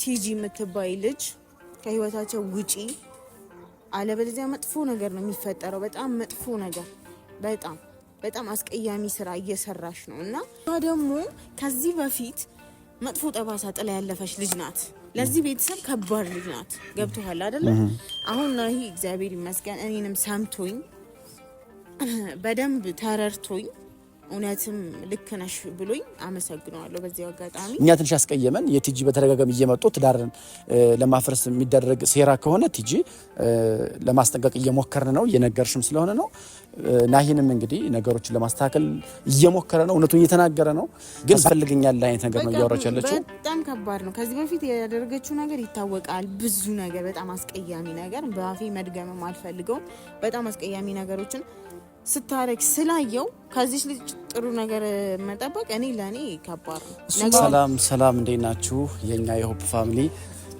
ቲጂ የምትባይ ልጅ ከህይወታቸው ውጪ አለበለዚያ መጥፎ ነገር ነው የሚፈጠረው። በጣም መጥፎ ነገር፣ በጣም አስቀያሚ ስራ እየሰራሽ ነው እና ደግሞ ከዚህ በፊት መጥፎ ጠባሳ ጥላ ያለፈች ልጅ ናት። ለዚህ ቤተሰብ ከባድ ልጅ ናት። ገብቶሃል አይደለ? አሁን ነው ይሄ እግዚአብሔር ይመስገን እኔንም ሰምቶኝ በደንብ ተረርቶኝ እውነትም ልክ ነሽ ብሎኝ አመሰግናለሁ። በዚህ አጋጣሚ እኛ ትንሽ ያስቀየመን የቲጂ በተደጋጋሚ እየመጡ ትዳርን ለማፍረስ የሚደረግ ሴራ ከሆነ ቲጂ ለማስጠንቀቅ እየሞከርን ነው፣ እየነገርሽም ስለሆነ ነው። ናሂንም እንግዲህ ነገሮችን ለማስተካከል እየሞከረ ነው፣ እውነቱን እየተናገረ ነው። ግን ፈልገኛል አይነት ነገር ነው እያወራች ያለችው። በጣም ከባድ ነው። ከዚህ በፊት ያደረገችው ነገር ይታወቃል። ብዙ ነገር፣ በጣም አስቀያሚ ነገር፣ በአፌ መድገምም አልፈልገውም። በጣም አስቀያሚ ነገሮችን ስታረክ ስላየው ከዚህ ልጅ ጥሩ ነገር መጠበቅ ለኔ ከባድ ነው። ሰላም እንዴት ናችሁ? የኛ የሆፕ ፋሚሊ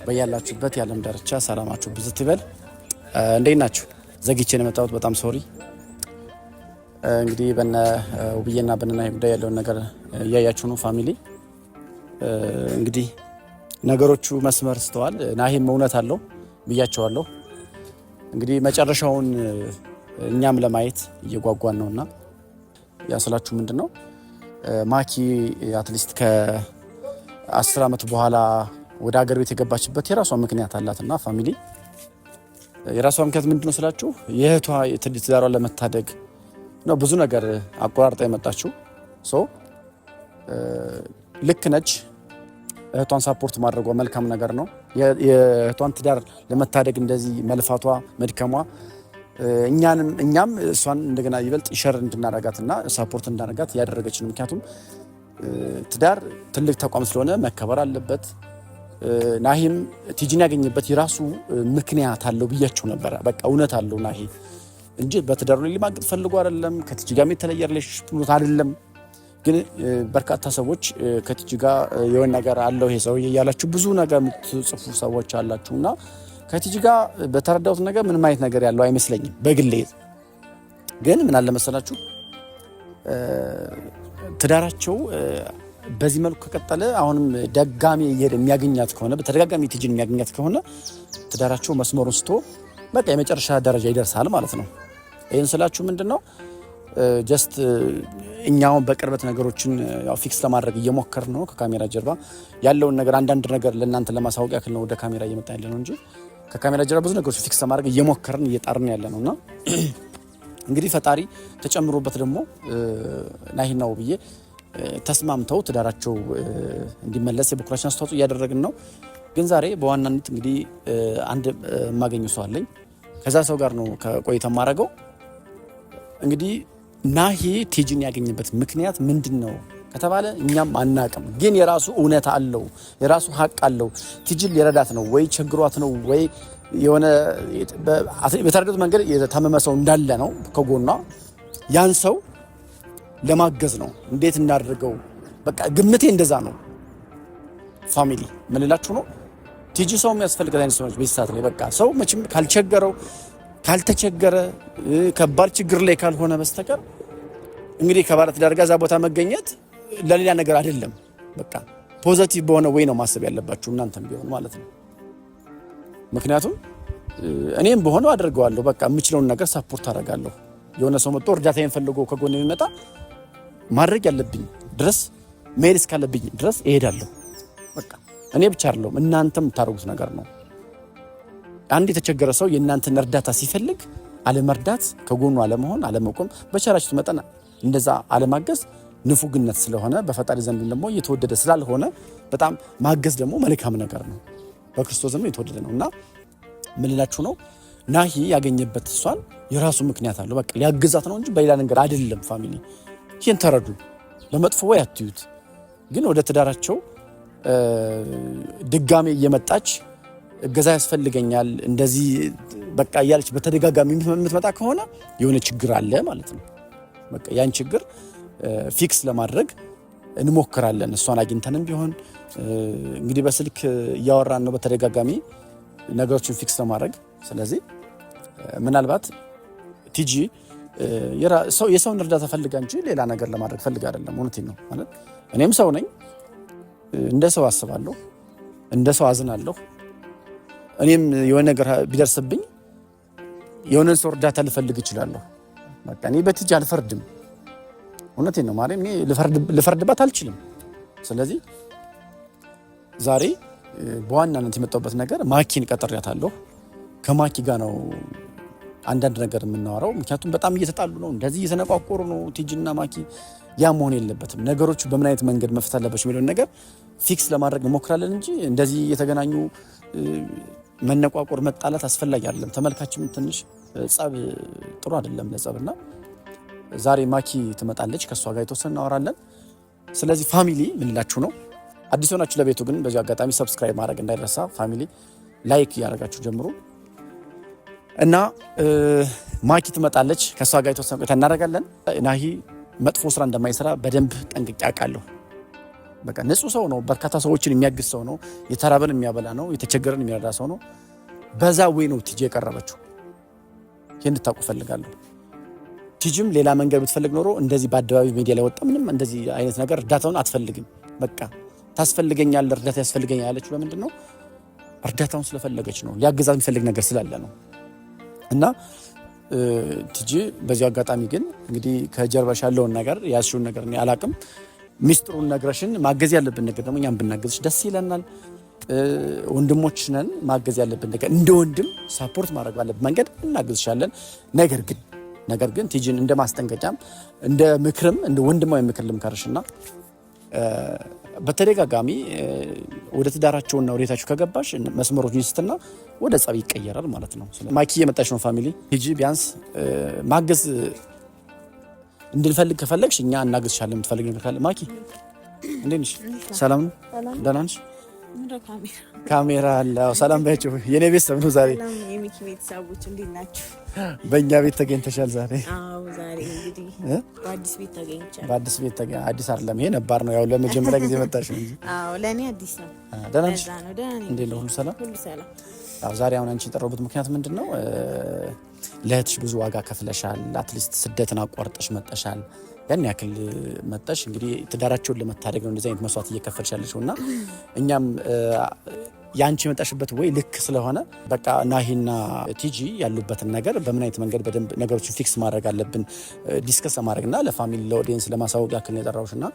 በያላችሁበት የዓለም ዳርቻ ሰላማችሁ ብዝት ይበል። እንዴት ናችሁ? ዘግቼ ነው የመጣሁት፣ በጣም ሶሪ። እንግዲህ በእነ ውብዬና በእነ ጉዳይ ያለውን ነገር እያያችሁ ነው ፋሚሊ። እንግዲህ ነገሮቹ መስመር ስተዋል። ናሂም እውነት አለው ብያቸዋለሁ። እንግዲህ መጨረሻውን እኛም ለማየት እየጓጓን ነውና ያስላችሁ ምንድነው ማኪ አትሊስት ከ10 አመት በኋላ ወደ ሀገር ቤት የገባችበት የራሷ ምክንያት አላትና ፋሚሊ የራሷ ምክንያት ምንድነው ስላችሁ የእህቷ ትዳሯን ለመታደግ ነው ብዙ ነገር አቆራርጣ የመጣችው። ልክ ነች። እህቷን ሳፖርት ማድረጓ መልካም ነገር ነው። የእህቷን ትዳር ለመታደግ እንደዚህ መልፋቷ መድከሟ እኛም እሷን እንደገና ይበልጥ ሸር እንድናረጋትና ሳፖርት እንድናረጋት ያደረገች ነው። ምክንያቱም ትዳር ትልቅ ተቋም ስለሆነ መከበር አለበት። ናሂም ቲጂን ያገኘበት የራሱ ምክንያት አለው ብያቸው ነበር። በቃ እውነት አለው ናሂ እንጂ በትዳሩ ላይ ሊማግጥ ፈልጎ አይደለም። ከቲጂ ጋር የተለየ ሪሌሽን አይደለም። ግን በርካታ ሰዎች ከቲጂ ጋር የሆነ ነገር አለው ይሄ ሰው እያላችሁ ብዙ ነገር የምትጽፉ ሰዎች አላችሁና ከቲጂ ጋር በተረዳሁት ነገር ምንም አይነት ነገር ያለው አይመስለኝም በግሌ። ግን ምን አለ መሰላችሁ ትዳራቸው በዚህ መልኩ ከቀጠለ አሁንም ደጋሚ የሚያገኛት ከሆነ በተደጋጋሚ ቲጂን የሚያገኛት ከሆነ ትዳራቸው መስመሩን ስቶ በቃ የመጨረሻ ደረጃ ይደርሳል ማለት ነው። ይሄን ስላችሁ ምንድነው ጀስት እኛውን በቅርበት ነገሮችን ያው ፊክስ ለማድረግ እየሞከርን ነው። ከካሜራ ጀርባ ያለውን ነገር አንዳንድ ነገር ለእናንተ ለማሳወቅ ያክል ነው ወደ ካሜራ እየመጣ ያለ ነው እንጂ ከካሜራ ጀርባ ብዙ ነገሮች ፊክስ ለማድረግ እየሞከርን እየጣርን ያለ ነውና እንግዲህ ፈጣሪ ተጨምሮበት ደግሞ ናሂና ውብዬ ተስማምተው ትዳራቸው እንዲመለስ የበኩላችን አስተዋጽኦ እያደረግን ነው። ግን ዛሬ በዋናነት እንግዲህ አንድ የማገኘው ሰው አለኝ። ከዛ ሰው ጋር ነው ከቆይታ ማረገው። እንግዲህ ናሂ ቲጂን ያገኘበት ምክንያት ምንድነው ከተባለ እኛም አናቅም። ግን የራሱ እውነት አለው፣ የራሱ ሀቅ አለው። ቲጂን ሊረዳት ነው ወይ ቸግሯት ነው ወይ የሆነ በተረዳት መንገድ የታመመ ሰው እንዳለ ነው ከጎኗ ያን ሰው ለማገዝ ነው። እንዴት እናደርገው? በቃ ግምቴ እንደዛ ነው። ፋሚሊ ምን ልላችሁ ነው? ቲጂ ሰው የሚያስፈልጋት አይነት ሰዎች በሰዓት ላይ በቃ ሰው መቼም ካልተቸገረ ከባድ ችግር ላይ ካልሆነ በስተቀር እንግዲህ ከባለ ትዳር ጋር እዛ ቦታ መገኘት ለሌላ ነገር አይደለም። በቃ ፖዚቲቭ በሆነ ወይ ነው ማሰብ ያለባችሁ እናንተም ቢሆን ማለት ነው። ምክንያቱም እኔም በሆነው አድርገዋለሁ። በቃ የምችለውን ነገር ሳፖርት አደርጋለሁ። የሆነ ሰው መጥቶ እርዳታዬን ፈልጎ ከጎን የሚመጣ ማድረግ ያለብኝ ድረስ መሄድ እስካለብኝ ድረስ እሄዳለሁ። በቃ እኔ ብቻ አይደለሁም እናንተም የምታደርጉት ነገር ነው። አንድ የተቸገረ ሰው የእናንተን እርዳታ ሲፈልግ አለመርዳት፣ ከጎኑ አለመሆን፣ አለመቆም፣ በቻላችሁት መጠን እንደዛ አለማገዝ ንፉግነት ስለሆነ በፈጣሪ ዘንድ ደግሞ እየተወደደ ስላልሆነ በጣም ማገዝ ደግሞ መልካም ነገር ነው። በክርስቶስም የተወደደ ነውና ምን ልላችሁ ነው? ናሂ ያገኘበት እሷን የራሱ ምክንያት አለው። በቃ ሊያግዛት ነው እንጂ በሌላ ነገር አይደለም። ፋሚሊ ይሄን ተረዱ። በመጥፎ ወይ አትዩት። ግን ወደ ትዳራቸው ድጋሜ እየመጣች እገዛ ያስፈልገኛል እንደዚህ በቃ እያለች በተደጋጋሚ የምትመጣ ከሆነ የሆነ ችግር አለ ማለት ነው። በቃ ያን ችግር ፊክስ ለማድረግ እንሞክራለን። እሷን አግኝተንም ቢሆን እንግዲህ በስልክ እያወራን ነው በተደጋጋሚ ነገሮችን ፊክስ ለማድረግ። ስለዚህ ምናልባት ቲጂ የሰውን እርዳታ ፈልጋ እንጂ ሌላ ነገር ለማድረግ ፈልጋ አይደለም። እውነቴን ነው ማለት እኔም ሰው ነኝ፣ እንደ ሰው አስባለሁ። እንደ ሰው አዝናለሁ። እኔም የሆነ ነገር ቢደርስብኝ የሆነ ሰው እርዳታ ልፈልግ እችላለሁ። በቃ እኔ በቲጂ አልፈርድም። እውነቴን ነው ማለት እኔ ልፈርድባት አልችልም። ስለዚህ ዛሬ በዋናነት የመጣሁበት ነገር ማኪን ቀጥሬያታለሁ። ከማኪ ጋር ነው አንዳንድ ነገር የምናወራው። ምክንያቱም በጣም እየተጣሉ ነው፣ እንደዚህ እየተነቋቆሩ ነው ቲጂና ማኪ። ያ መሆን የለበትም። ነገሮቹ በምን አይነት መንገድ መፍታት አለባቸው የሚለውን ነገር ፊክስ ለማድረግ እንሞክራለን እንጂ እንደዚህ እየተገናኙ መነቋቆር፣ መጣላት አስፈላጊ አይደለም። ተመልካችም ትንሽ ጸብ ጥሩ አይደለም ለጸብና ዛሬ ማኪ ትመጣለች። ከሷ ጋር የተወሰነ እናወራለን። ስለዚህ ፋሚሊ ምን ልላችሁ ነው፣ አዲስ ሆናችሁ ለቤቱ ግን በዚህ አጋጣሚ ሰብስክራይብ ማድረግ እንዳይረሳ። ፋሚሊ ላይክ እያደረጋችሁ ጀምሩ እና ማኪ ትመጣለች። ከሷ ጋር የተወሰነ ቆይታ እናደርጋለን። ናሂ መጥፎ ስራ እንደማይሰራ በደንብ ጠንቅቄ አውቃለሁ። በቃ ንጹህ ሰው ነው። በርካታ ሰዎችን የሚያግዝ ሰው ነው። የተራበን የሚያበላ ነው። የተቸገረን የሚረዳ ሰው ነው። በዛ ወይ ነው ቲጂ የቀረበችው። ይሄን እንድታውቁ ፈልጋለሁ። ቲጂም ሌላ መንገድ ብትፈልግ ኖሮ እንደዚህ በአደባባይ ሚዲያ ላይ ወጣ ምንም እንደዚህ አይነት ነገር እርዳታውን አትፈልግም። በቃ ታስፈልገኛል፣ እርዳታ ያስፈልገኛል ያለችው ለምንድን ነው? እርዳታውን ስለፈለገች ነው። ሊያግዛት የሚፈልግ ነገር ስላለ ነው። እና ቲጂ በዚህ አጋጣሚ ግን እንግዲህ ከጀርባሽ ያለውን ነገር ያዝሽውን ነገር እኔ አላቅም። ሚስጥሩን ነግረሽን ማገዝ ያለብን ነገር ደግሞ እኛም ብናገዝሽ ደስ ይለናል። ወንድሞች ነን። ማገዝ ያለብን ነገር እንደ ወንድም ሳፖርት ማድረግ ባለብን መንገድ እናገዝሻለን። ነገር ግን ቲጂን እንደ ማስጠንቀቂያም እንደ ምክርም እንደ ወንድማዊ ምክር ልምከርሽና በተደጋጋሚ ወደ ትዳራቸውና ወደታቸው ከገባሽ መስመሮችን ስትና ወደ ጸብ ይቀየራል ማለት ነው። ማኪ እየመጣች ነው። ፋሚሊ ቲጂ ቢያንስ ማገዝ እንድንፈልግ ከፈለግሽ እኛ እናገዝሻለን። የምትፈልግ ነገር ካለ ማኪ እንዴት ነሽ? ሰላም ነው? ደህና ነሽ? ካሜራ አለ። ሰላም ባያችሁ የኔ ቤተሰብ ነው ዛሬ። ሰላም የሚኪ ቤተሰቦች እንዴት ናችሁ? በእኛ ቤት ተገኝተሻል ዛሬ? አዎ ዛሬ እንግዲህ በአዲስ ቤት ተገኝቻለሁ። በአዲስ ቤት አዲስ አይደለም ይሄ ነባር ነው። ያው ለመጀመሪያ ጊዜ መጣሽ ነው እንጂ። አዎ ለኔ አዲስ ነው። ደህና ነሽ? እንዴት ነው? ሁሉ ሰላም? ሁሉ ሰላም። አዎ ዛሬ አሁን አንቺ የጠራሁበት ምክንያት ምንድነው? ለእህትሽ ብዙ ዋጋ ከፍለሻል። አትሊስት ስደትን አቋርጠሽ መጠሻል። ያን ያክል መጠሽ እንግዲህ ትዳራቸውን ለመታደግ ነው እንደዚህ አይነት መስዋዕት እየከፈልሽ ያለሽው እና እኛም ያንቺ መጣሽበት ወይ ልክ ስለሆነ በቃ ናሂና ቲጂ ያሉበትን ነገር በምን አይነት መንገድ በደንብ ነገሮችን ፊክስ ማድረግ አለብን ዲስከስ ማድረግና ለፋሚሊ ለኦዲየንስ ለማሳወቅ ያክል ነው የጠራሁሽና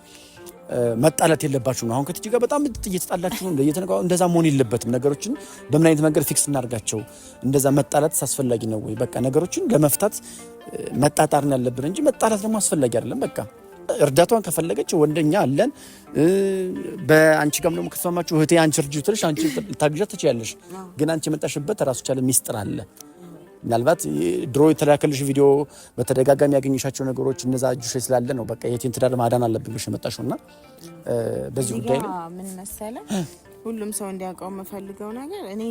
መጣላት የለባችሁም ነው። አሁን ከቲጂ ጋር በጣም እየተጣላችሁ ነው እየተነጋገሩ እንደዛ መሆን የለበትም። ነገሮችን በምን አይነት መንገድ ፊክስ እናድርጋቸው። እንደዛ መጣላት አስፈላጊ ነው ወይ? በቃ ነገሮችን ለመፍታት መጣጣር ነው ያለብን እንጂ መጣላት ደግሞ አስፈላጊ አይደለም። በቃ እርዳታዋን ከፈለገች ወንደኛ አለን። በአንቺ ጋርም ደግሞ ከተስማማችሁ እህቴ አንቺ እርጅ ትልሽ አንቺ ታግዣት ትችያለሽ። ግን አንቺ የመጣሽበት ራሱ ቻለ ሚስጥር አለ። ምናልባት ድሮ የተላከልሽ ቪዲዮ በተደጋጋሚ ያገኘሻቸው ነገሮች እነዛ እጅሽ ስላለ ነው በቃ የቴን ትዳር ማዳን አለብኝ ብለሽ የመጣሽውና በዚህ ጉዳይ ላይ ምን መሰለህ ሁሉም ሰው እንዲያውቀው የምፈልገው ነገር እኔ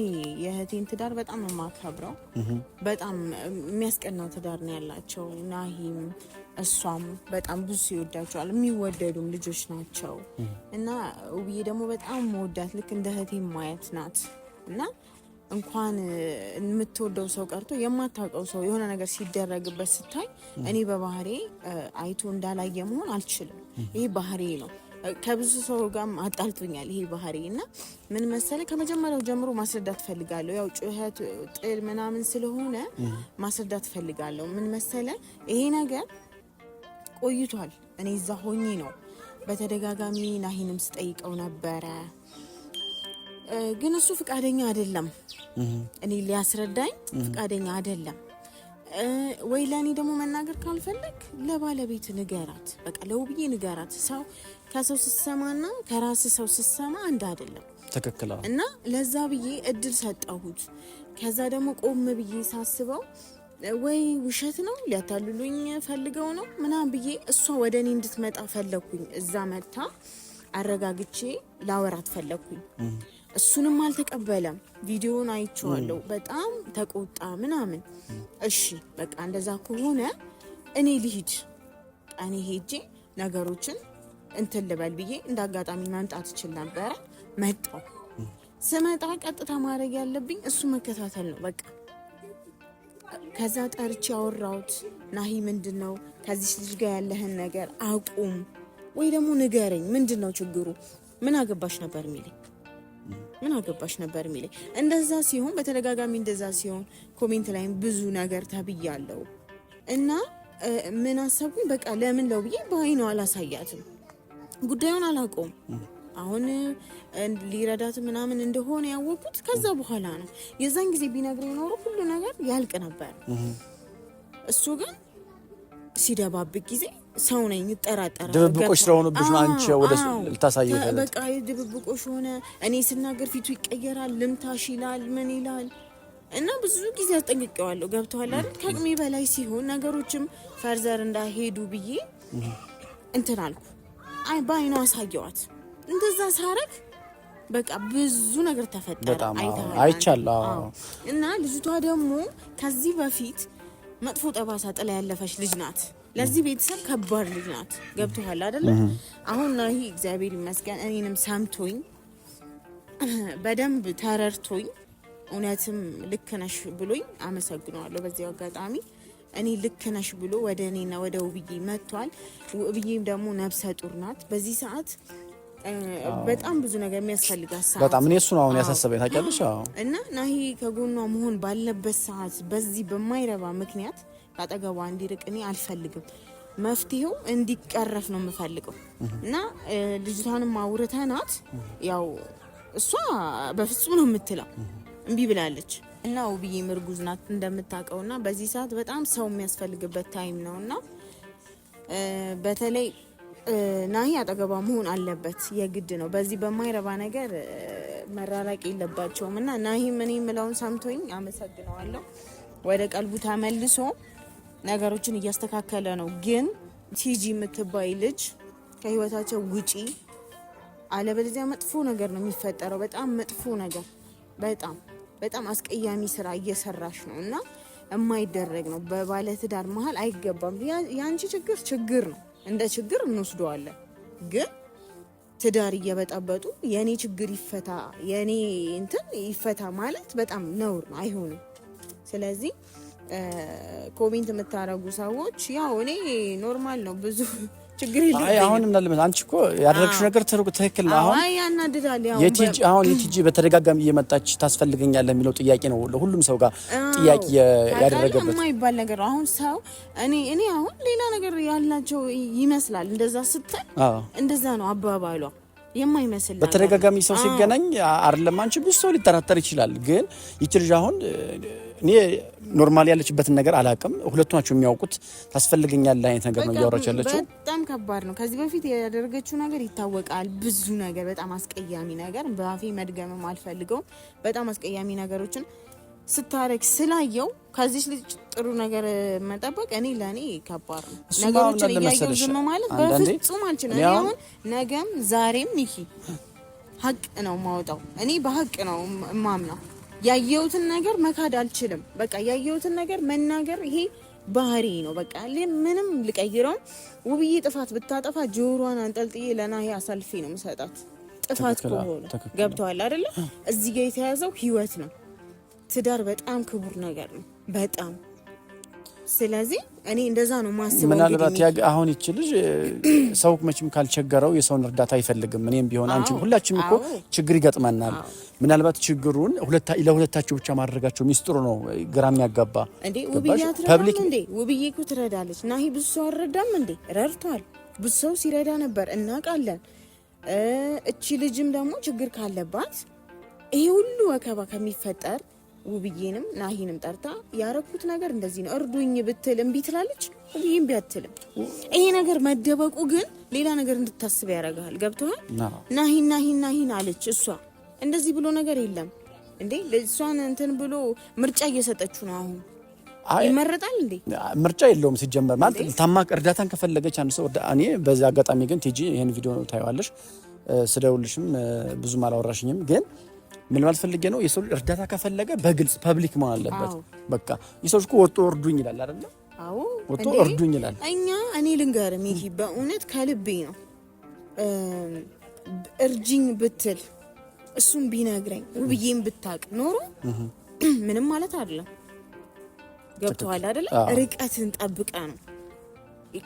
የእህቴን ትዳር በጣም ነው የማከብረው። በጣም የሚያስቀናው ትዳር ነው ያላቸው። ናሂም እሷም በጣም ብዙ ይወዳቸዋል። የሚወደዱም ልጆች ናቸው እና ውብዬ ደግሞ በጣም መወዳት ልክ እንደ እህቴ ማየት ናት እና እንኳን የምትወደው ሰው ቀርቶ የማታውቀው ሰው የሆነ ነገር ሲደረግበት ስታይ እኔ በባህሬ አይቶ እንዳላየ መሆን አልችልም። ይሄ ባህሬ ነው። ከብዙ ሰው ጋር አጣልቶኛል ይሄ ባህሪ እና ምን መሰለ ከመጀመሪያው ጀምሮ ማስረዳት ፈልጋለሁ። ያው ጩኸት ጥል ምናምን ስለሆነ ማስረዳት ፈልጋለሁ። ምን መሰለ ይሄ ነገር ቆይቷል። እኔ እዛ ሆኜ ነው በተደጋጋሚ ናሂንም ስጠይቀው ነበረ፣ ግን እሱ ፍቃደኛ አይደለም። እኔ ሊያስረዳኝ ፍቃደኛ አይደለም። ወይ ለኔ ደግሞ መናገር ካልፈለግ ለባለቤት ንገራት፣ በቃ ለውብዬ ንገራት። ሰው ከሰው ስሰማና ከራስ ሰው ስሰማ አንድ አይደለም። ተከክለ እና ለዛ ብዬ እድል ሰጣሁት። ከዛ ደግሞ ቆም ብዬ ሳስበው ወይ ውሸት ነው ሊያታልሉኝ ፈልገው ነው ምናምን ብዬ እሷ ወደ እኔ እንድትመጣ ፈለኩኝ። እዛ መጣ አረጋግቼ ላወራት ፈለኩኝ። እሱንም አልተቀበለም። ቪዲዮውን አይቼዋለሁ። በጣም ተቆጣ ምናምን። እሺ በቃ እንደዛ ከሆነ እኔ ልሂድ፣ እኔ ሄጄ ነገሮችን እንትን ልበል ብዬ እንዳጋጣሚ መምጣት እችል ነበረ። መጣሁ። ስመጣ ቀጥታ ማድረግ ያለብኝ እሱ መከታተል ነው በቃ። ከዛ ጠርቼ አወራሁት። ናሂ ምንድነው ከዚህ ልጅ ጋር ያለህን ነገር አቁም ወይ ደግሞ ንገረኝ፣ ምንድነው ችግሩ? ምን አገባሽ ነበር የሚለኝ ምን አገባሽ ነበር የሚለኝ። እንደዛ ሲሆን በተደጋጋሚ እንደዛ ሲሆን ኮሜንት ላይም ብዙ ነገር ተብያለሁ እና ምን አሰብኩኝ በቃ ለምን ለው ብዬ በአይኗ አላሳያትም። ጉዳዩን አላውቀውም። አሁን ሊረዳት ምናምን እንደሆነ ያወቁት ከዛ በኋላ ነው። የዛን ጊዜ ቢነግረኝ ኖሮ ሁሉ ነገር ያልቅ ነበር። እሱ ግን ሲደባብቅ ጊዜ ሰው ነኝ ይጠራጠራል። ድብብቆሽ ስለሆነብሽ አንቺ ወደ ልታሳየው በቃ ድብብቆሽ ሆነ። እኔ ስናገር ፊቱ ይቀየራል፣ ልምታሽ ይላል፣ ምን ይላል እና ብዙ ጊዜ አስጠንቅቄዋለሁ። ገብቶሃል አይደል? ከአቅሜ በላይ ሲሆን ነገሮችም ፈርዘር እንዳይሄዱ ብዬ እንትን አልኩ። በአይኗ አሳየዋት። እንደዛ ሳረግ በቃ ብዙ ነገር ተፈጠረ። አይቻለሁ። እና ልጅቷ ደግሞ ከዚህ በፊት መጥፎ ጠባሳ ጥላ ያለፈች ልጅ ናት። ለዚህ ቤተሰብ ከባድ ልጅ ናት። ገብቶሃል አይደል? አሁን ናሂ እግዚአብሔር ይመስገን እኔንም ሰምቶኝ በደንብ ተረድቶኝ እውነትም ልክ ነሽ ብሎኝ አመሰግነዋለሁ። በዚህ አጋጣሚ እኔ ልክ ነሽ ብሎ ወደ እኔና ወደ ውብዬ መጥቷል። ውብዬም ደግሞ ነፍሰ ጡር ናት። በዚህ ሰዓት በጣም ብዙ ነገር የሚያስፈልጋት ሰዓት በጣም እኔ እሱ ነው አሁን ያሳሰበኝ ታውቂያለሽ። እና ናሂ ከጎኗ መሆን ባለበት ሰዓት በዚህ በማይረባ ምክንያት አጠገቧ እንዲርቅ እኔ አልፈልግም። መፍትሄው እንዲቀረፍ ነው የምፈልገው። እና ልጅቷንም አውርተናት ያው እሷ በፍጹም ነው የምትለው እምቢ ብላለች። እና ውብዬ ምርጉዝ ናት እንደምታውቀውና በዚህ ሰዓት በጣም ሰው የሚያስፈልግበት ታይም ነውና በተለይ ናሂ አጠገቧ መሆን አለበት፣ የግድ ነው። በዚህ በማይረባ ነገር መራራቅ የለባቸውም። እና ናሂም እኔ የምለውን ሰምቶኝ አመሰግነዋለሁ። ወደ ቀልቡ ተመልሶ ነገሮችን እያስተካከለ ነው። ግን ቲጂ የምትባይ ልጅ ከህይወታቸው ውጪ፣ አለበለዚያ መጥፎ ነገር ነው የሚፈጠረው። በጣም መጥፎ ነገር፣ በጣም አስቀያሚ ስራ እየሰራሽ ነው እና የማይደረግ ነው። በባለትዳር መሀል አይገባም። የአንቺ ችግር ነው፣ እንደ ችግር እንወስደዋለን። ግን ትዳር እየበጣበጡ የኔ ችግር ይፈታ የኔ እንትን ይፈታ ማለት በጣም ነውር ነው፣ አይሆንም። ስለዚህ ኮሜንት የምታረጉ ሰዎች ያው እኔ ኖርማል ነው ብዙ ችግር የለም። አሁን እንዳለ አንቺ እኮ ያደረግሽው ነገር ትክክል ነው። አሁን ያናድዳል። የቲጂ በተደጋጋሚ እየመጣች ታስፈልገኛለህ የሚለው ጥያቄ ነው ለሁሉም ሰው ጋር ጥያቄ ያደረገበት የማይባል ነገር ነው። አሁን ሰው እኔ አሁን ሌላ ነገር ያላቸው ይመስላል። እንደዛ ስትል እንደዛ ነው አባባሏ የማይመስል ነገር። በተደጋጋሚ ሰው ሲገናኝ አይደለም አንቺ ብዙ ሰው ሊጠራጠር ይችላል። ግን ይቺ ልጅ አሁን እኔ ኖርማል ያለችበትን ነገር አላውቅም። ሁለቱ ናቸው የሚያውቁት። ታስፈልገኛለህ አይነት ነገር ነው እያወራች ያለችው። በጣም ከባድ ነው። ከዚህ በፊት ያደረገችው ነገር ይታወቃል። ብዙ ነገር፣ በጣም አስቀያሚ ነገር፣ በአፌ መድገምም አልፈልገውም። በጣም አስቀያሚ ነገሮችን ስታረግ ስላየው ከዚህ ልጅ ጥሩ ነገር መጠበቅ ለኔ ከባድ ነው። ነገሮችን እያየው ዝም ማለት በፍጹም አልችልም። እኔ አሁን ነገም ዛሬም ይሄ ሀቅ ነው ማውጣው። እኔ በሀቅ ነው ማምነው። ያየሁትን ነገር መካድ አልችልም። በቃ ያየሁትን ነገር መናገር ይሄ ባህሪ ነው። በቃ ምንም ልቀይረው። ውብዬ ጥፋት ብታጠፋ ጆሮዋን አንጠልጥዬ ለናሂ አሳልፌ ነው የምሰጣት። ጥፋት ከሆነ ገብተዋል አይደለ? እዚህ ጋር የተያዘው ህይወት ነው። ትዳር በጣም ክቡር ነገር ነው፣ በጣም። ስለዚህ እኔ እንደዛ ነው ማስበው። ምናልባት አሁን ይቺ ልጅ ሰው መቼም ካልቸገረው የሰውን እርዳታ አይፈልግም። እኔም ቢሆን አንቺም ሁላችንም እኮ ችግር ይገጥመናል። ምናልባት ችግሩን ለሁለታችሁ ብቻ ማድረጋቸው ሚስጥሩ ነው ግራም ያጋባ እንዴ። ውብዬ አትረዳም እንዴ? ውብዬ እኮ ትረዳለች። ናሂ ብዙ ሰው አልረዳም እንዴ? ረድቷል። ብዙ ሰው ሲረዳ ነበር እናውቃለን። እቺ ልጅም ደግሞ ችግር ካለባት ይሄ ሁሉ ወከባ ከሚፈጠር ውብዬንም ናሂንም ጠርታ ያረኩት ነገር እንደዚህ ነው እርዱኝ ብትል እምቢ ትላለች። ውብዬ እምቢ አትልም። ይሄ ነገር መደበቁ ግን ሌላ ነገር እንድታስብ ያደርጋል። ገብቶሃል? ናሂን አለች እሷ። እንደዚህ ብሎ ነገር የለም እንዴ። ለእሷን እንትን ብሎ ምርጫ እየሰጠችው ነው። አሁን ይመረጣል እንዴ? ምርጫ የለውም ሲጀመር። ማለት ታማቅ እርዳታን ከፈለገች አንድ ሰው እኔ በዚህ አጋጣሚ ግን ቲጂ ይሄን ቪዲዮ ታይዋለሽ። ስደውልሽም ብዙም አላወራሽኝም ግን ምን ማለት ፈልጌ ነው፣ የሰው እርዳታ ከፈለገ በግልጽ ፐብሊክ መሆን አለበት። በቃ የሰው እኮ ወጥቶ እርዱኝ ይላል አይደል? አዎ ወጥቶ እርዱኝ ይላል። እኔ ልንገርም ይሄ በእውነት ከልቤ ነው። እርጅኝ ብትል እሱም ቢነግረኝ ውብዬም ብታቅ ኖሮ ምንም ማለት አይደለም። ገብቶሃል አይደል? ርቀትን ጠብቀ ነው።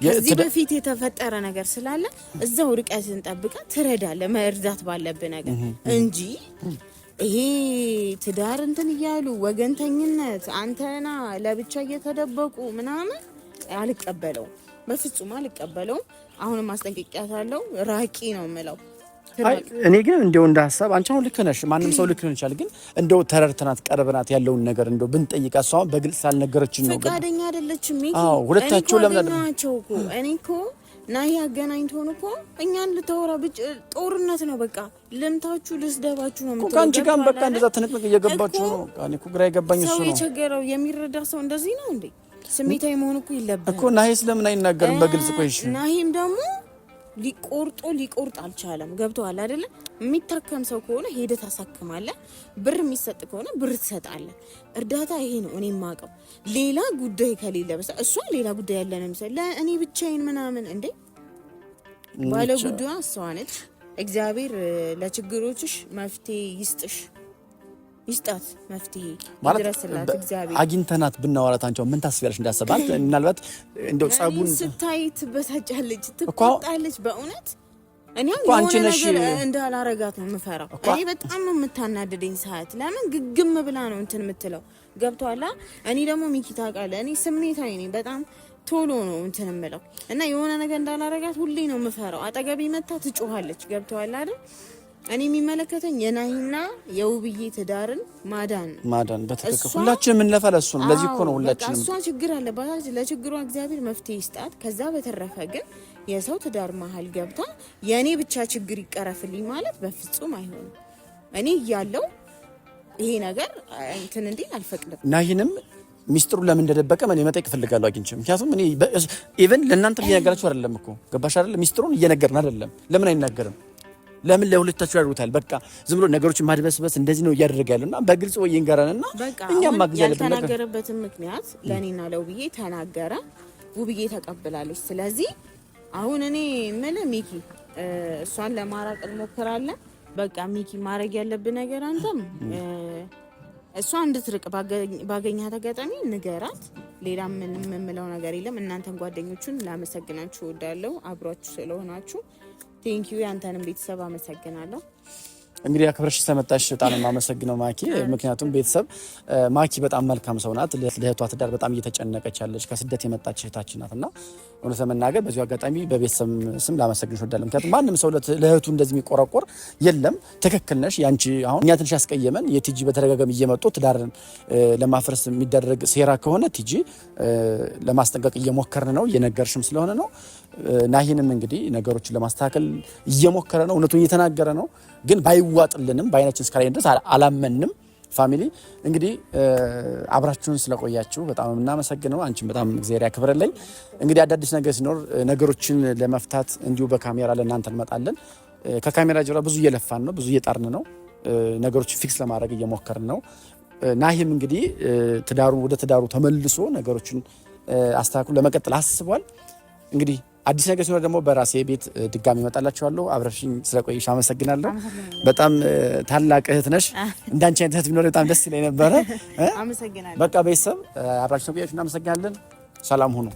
ከዚህ በፊት የተፈጠረ ነገር ስላለ እዛው ርቀትን ጠብቀ ትረዳለህ፣ መርዳት ባለብህ ነገር እንጂ ይሄ ትዳር እንትን እያሉ ወገንተኝነት አንተና ለብቻ እየተደበቁ ምናምን አልቀበለውም፣ በፍጹም አልቀበለውም። አሁንም ማስጠንቀቂያታለሁ፣ ራቂ ነው የምለው። እኔ ግን እንደው እንደ ሀሳብ አንቺ አሁን ልክ ነሽ፣ ማንም ሰው ልክ ሊሆን ይችላል። ግን እንደው ተረድተናት ቀርበናት ያለውን ነገር እንደው ብንጠይቃት እሷ አሁን በግልጽ ስላልነገረችን ነው። ፈቃደኛ አይደለችም። ሚኪ ሁለታቸው ለምን ናቸው እኮ እኔ እኮ ናሂ አገናኝቶን እኮ እኛን ልታወራ ጦርነት ነው በቃ። ልምታችሁ ልስደባችሁ ነው የምትለው። ከአንቺ ጋር በቃ እንደዛ ትንቅንቅ እየገባችሁ ነው። እኔ እኮ ግራ የገባኝ እሱ ነው። ሰው የቸገረው የሚረዳ ሰው እንደዚህ ነው እንዴ? ስሜታዊ መሆን እኮ ይለብህ እኮ። ናሂ ስለምን አይናገርም በግልጽ? ቆይ እሺ፣ ናሂም ደግሞ ሊቆርጥ አልቻለም። ገብቶሃል አይደለ? የሚታከም ሰው ከሆነ ሄደህ ታሳክማለህ። ብር የሚሰጥ ከሆነ ብር ትሰጣለህ። እርዳታ ይሄ ነው እኔ የማውቀው። ሌላ ጉዳይ ከሌለ በሳ እሷ ሌላ ጉዳይ ያለ ነው መሰለኝ። ለእኔ ብቻዬን ምናምን እንዴ ባለ ጉዳዩ እሷ ነች። እግዚአብሔር ለችግሮችሽ መፍትሄ ይስጣት መፍትሄ ይድረስላት እግዚአብሔር። አግኝተናት ብናወራት አንቺ ምን ታስቢያለሽ? እንዳሰባት ምናልባት እንደው ጸቡን ስታይ ትበሳጫለች፣ ትቆጣለች። በእውነት እኔ የሆነ ነገር እንዳላረጋት ነው የምፈራው። እኔ በጣም ነው የምታናድደኝ ሰዓት። ለምን ግግም ብላ ነው እንትን የምትለው? ገብቶሃል? እኔ ደግሞ ሚኪ ታውቃለህ፣ እኔ ስሜታዊ ነኝ በጣም ቶሎ ነው እንትን የምለው እና የሆነ ነገር እንዳላረጋት ሁሌ ነው የምፈራው። አጠገቤ መታ ትጮሃለች። ገብቶሃል አይደል? እኔ የሚመለከተኝ የናሂና የውብዬ ትዳርን ማዳን በትክክል ሁላችንም እንለፋለ እሱ ነው። ለዚህ እኮ ነው ሁላችንም እሷ ችግር አለባት። ለችግሯ እግዚአብሔር መፍትሄ ይስጣት። ከዛ በተረፈ ግን የሰው ትዳር መሀል ገብታ የእኔ ብቻ ችግር ይቀረፍልኝ ማለት በፍጹም አይሆንም። እኔ እያለው ይሄ ነገር እንትን እንዴ አልፈቅድም። ናሂንም ሚስጥሩ ለምን እንደደበቀ እኔ መጠየቅ እፈልጋለሁ አግኝቼ። ምክንያቱም እኔ ኢቭን ለእናንተ እየነገራችሁ አይደለም እኮ ገባሽ አይደል? ሚስጥሩን እየነገርን አይደለም። ለምን አይናገርም? ለምን ለሁለታችሁ ያደርጉታል? በቃ ዝም ብሎ ነገሮችን ማድበስበስ እንደዚህ ነው እያደረገ ያለውና በግልጽ ወይ ይንገረንና እኛም ማግኘት ያለብን ያልተናገረበትን ምክንያት ለኔና ለውብዬ ተናገረ። ውብዬ ተቀብላለች። ስለዚህ አሁን እኔ ምን ሚኪ እሷን ለማራቅ እንሞክራለን። በቃ ሚኪ ማድረግ ያለብን ነገር አንተም እሷ እንድትርቅ ባገኛት አጋጣሚ ንገራት። ሌላ ምንም የምለው ነገር የለም። እናንተን ጓደኞቹን ላመሰግናችሁ እወዳለሁ አብሯችሁ ስለሆናችሁ። ቴንኪዩ። ያንተንም ቤተሰብ አመሰግናለሁ። እንግዲህ አክብረሽ ስለመጣሽ በጣም የማመሰግነው ማኪ። ምክንያቱም ቤተሰብ ማኪ በጣም መልካም ሰው ናት። ለእህቷ ትዳር በጣም እየተጨነቀች ያለች ከስደት የመጣች እህታችን ናትና እውነት ለመናገር በዚሁ አጋጣሚ በቤተሰብ ስም ላመሰግንሽ እወዳለሁ። ምክንያቱም ማንም ሰው ለእህቱ እንደዚህ የሚቆረቆር የለም። ትክክል ነሽ። ያንቺ አሁን እኛ ትንሽ ያስቀየመን የቲጂ በተደጋጋሚ እየመጡ ትዳርን ለማፍረስ የሚደረግ ሴራ ከሆነ ቲጂ ለማስጠንቀቅ እየሞከርን ነው፣ እየነገርሽም ስለሆነ ነው። ናሂንም እንግዲህ ነገሮችን ለማስተካከል እየሞከረ ነው፣ እውነቱን እየተናገረ ነው። ግን ባይዋጥልንም በአይናችን እስካላይ ድረስ አላመንም። ፋሚሊ እንግዲህ አብራችሁን ስለቆያችሁ በጣም እናመሰግነው። አንቺም በጣም እግዚአብሔር ያክብረልኝ። እንግዲህ አዳዲስ ነገር ሲኖር ነገሮችን ለመፍታት እንዲሁ በካሜራ ለእናንተ እንመጣለን። ከካሜራ ጀርባ ብዙ እየለፋን ነው፣ ብዙ እየጣርን ነው፣ ነገሮችን ፊክስ ለማድረግ እየሞከርን ነው። ናሂም እንግዲህ ወደ ትዳሩ ተመልሶ ነገሮችን አስተካክሎ ለመቀጠል አስቧል። እንግዲህ አዲስ ነገር ሲኖር ደግሞ በራሴ ቤት ድጋሚ እመጣላችኋለሁ። አብረሽኝ ስለቆይሽ አመሰግናለሁ። በጣም ታላቅ እህት ነሽ። እንዳንቺ አይነት እህት ቢኖር በጣም ደስ ይለኝ ነበረ። አመሰግናለሁ። በቃ ቤተሰብ አብራችሁ ስለቆያችሁ እናመሰግናለን። ሰላም ሁኑ።